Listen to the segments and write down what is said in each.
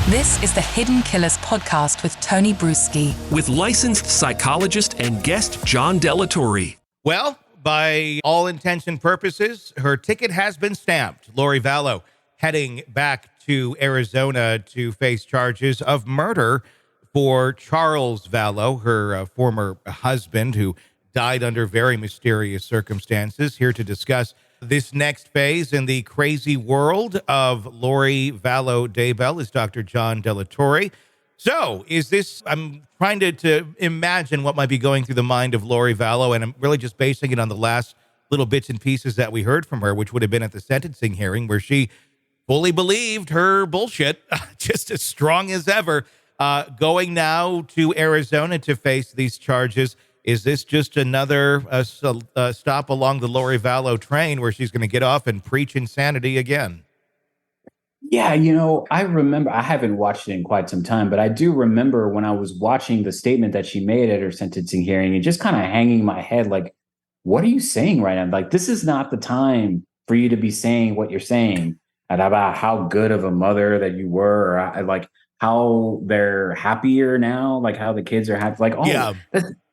This is the Hidden Killers podcast with Tony Brueski. With licensed psychologist and guest John Delatorre. Well, by all intents and purposes, her ticket has been stamped. Lori Vallow heading back to Arizona to face charges of murder for Charles Vallow, her former husband, who died under very mysterious circumstances. Here to discuss this next phase in the crazy world of Lori Vallow Daybell is Dr. John Delatorre. So I'm trying to imagine what might be going through the mind of Lori Vallow, and I'm really just basing it on the last little bits and pieces that we heard from her, which would have been at the sentencing hearing, where she fully believed her bullshit, just as strong as ever, going now to Arizona to face these charges. Is this just another stop along the Lori Vallow train where she's going to get off and preach insanity again? Yeah, I remember, I haven't watched it in quite some time, but I do remember when I was watching the statement that she made at her sentencing hearing and just kind of hanging my head like, what are you saying right now? Like, this is not the time for you to be saying what you're saying and about how good of a mother that you were, or like how they're happier now, like how the kids are happy. Like,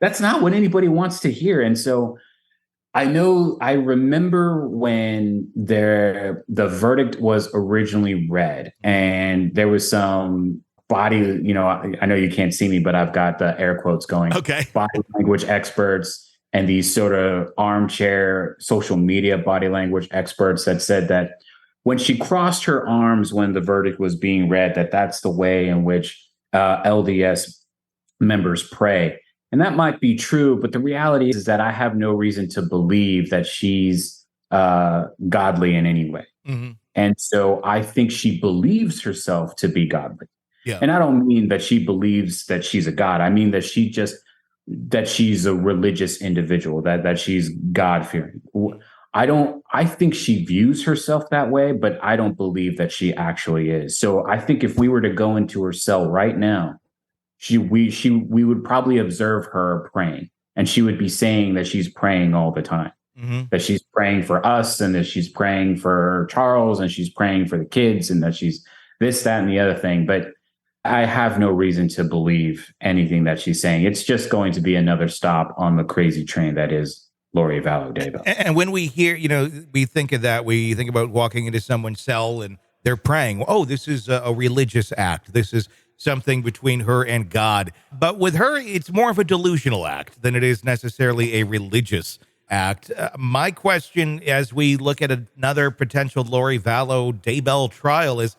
that's not what anybody wants to hear. And so I remember when the verdict was originally read and there was some body, I know you can't see me, but I've got the air quotes going. Okay. Body language experts and these sort of armchair social media body language experts that said that when she crossed her arms when the verdict was being read, that's the way in which LDS members pray. And that might be true, but the reality is that I have no reason to believe that she's godly in any way. Mm-hmm. And so I think she believes herself to be godly. Yeah. And I don't mean that she believes that she's a god. I mean that she's a religious individual, that she's God-fearing. I think she views herself that way, but I don't believe that she actually is. So I think if we were to go into her cell right now, we would probably observe her praying, and she would be saying that she's praying all the time, mm-hmm. that she's praying for us, and that she's praying for Charles, and she's praying for the kids, and that she's this, that, and the other thing. But I have no reason to believe anything that she's saying. It's just going to be another stop on the crazy train that is Lori Vallow Daybell. And when we hear, we think of that, we think about walking into someone's cell and they're praying. Oh, this is a religious act. This is something between her and God. But with her, it's more of a delusional act than it is necessarily a religious act. My question, as we look at another potential Lori Vallow Daybell trial, is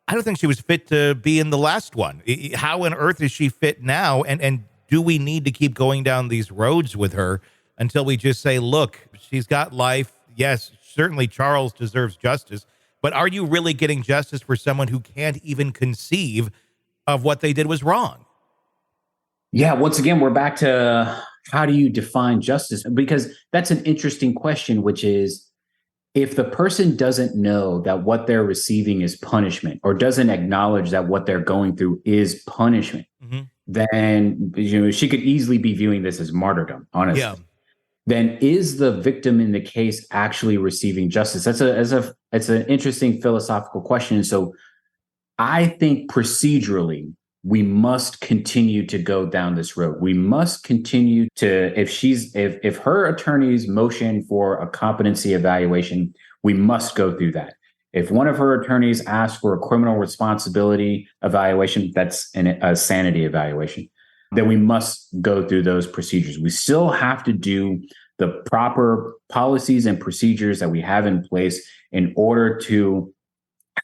I don't think she was fit to be in the last one. How on earth is she fit now? And do we need to keep going down these roads with her until we just say, look, she's got life. Yes, certainly Charles deserves justice. But are you really getting justice for someone who can't even conceive of what they did was wrong? Yeah, once again, we're back to how do you define justice? Because that's an interesting question, which is if the person doesn't know that what they're receiving is punishment or doesn't acknowledge that what they're going through is punishment, mm-hmm. then she could easily be viewing this as martyrdom, honestly. Yeah. Then is the victim in the case actually receiving justice? It's an interesting philosophical question. So I think procedurally, we must continue to go down this road. We must continue to, if her attorneys motion for a competency evaluation, we must go through that. If one of her attorneys asks for a criminal responsibility evaluation, that's a sanity evaluation, then we must go through those procedures. We still have to do the proper policies and procedures that we have in place in order to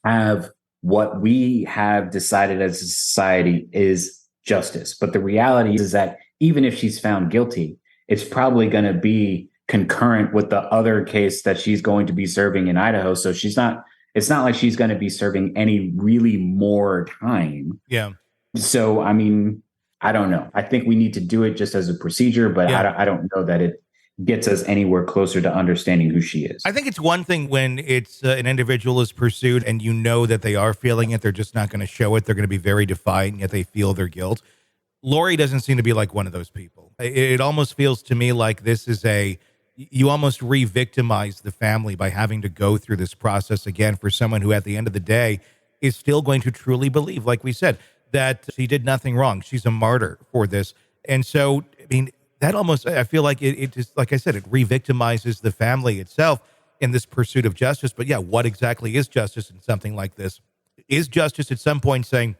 have what we have decided as a society is justice. But the reality is that even if she's found guilty, it's probably going to be concurrent with the other case that she's going to be serving in Idaho. So it's not like she's going to be serving any really more time. Yeah. So, I mean, I don't know. I think we need to do it just as a procedure, but yeah. I don't know that it gets us anywhere closer to understanding who she is. I think it's one thing when it's an individual is pursued and you know that they are feeling it. They're just not going to show it. They're going to be very defiant, yet they feel their guilt. Lori doesn't seem to be like one of those people. It almost feels to me like this is you almost re-victimize the family by having to go through this process again for someone who at the end of the day is still going to truly believe, like we said, that she did nothing wrong. She's a martyr for this. And so, I mean, that almost, I feel like it just, like I said, it re-victimizes the family itself in this pursuit of justice. But yeah, what exactly is justice in something like this? Is justice at some point saying,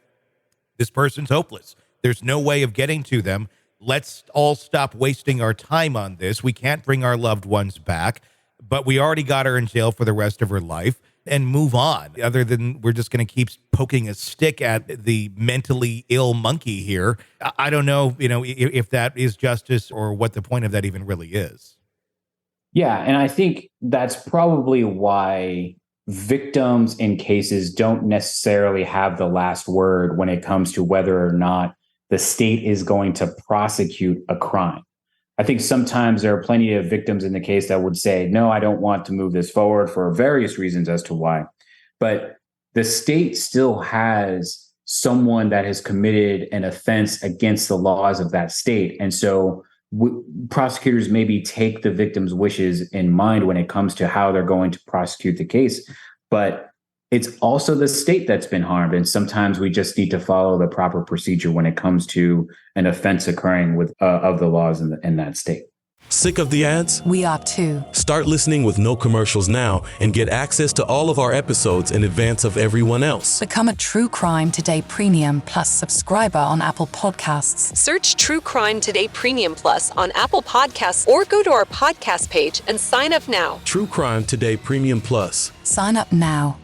this person's hopeless, there's no way of getting to them, let's all stop wasting our time on this, we can't bring our loved ones back, but we already got her in jail for the rest of her life, and move on, other than we're just going to keep poking a stick at the mentally ill monkey here? I don't know, if that is justice or what the point of that even really is. Yeah, and I think that's probably why victims in cases don't necessarily have the last word when it comes to whether or not the state is going to prosecute a crime. I think sometimes there are plenty of victims in the case that would say, no, I don't want to move this forward for various reasons as to why. But the state still has someone that has committed an offense against the laws of that state. And so prosecutors maybe take the victim's wishes in mind when it comes to how they're going to prosecute the case. But it's also the state that's been harmed. And sometimes we just need to follow the proper procedure when it comes to an offense occurring with of the laws in that state. Sick of the ads? We are too. Start listening with no commercials now and get access to all of our episodes in advance of everyone else. Become a True Crime Today Premium Plus subscriber on Apple Podcasts. Search True Crime Today Premium Plus on Apple Podcasts or go to our podcast page and sign up now. True Crime Today Premium Plus. Sign up now.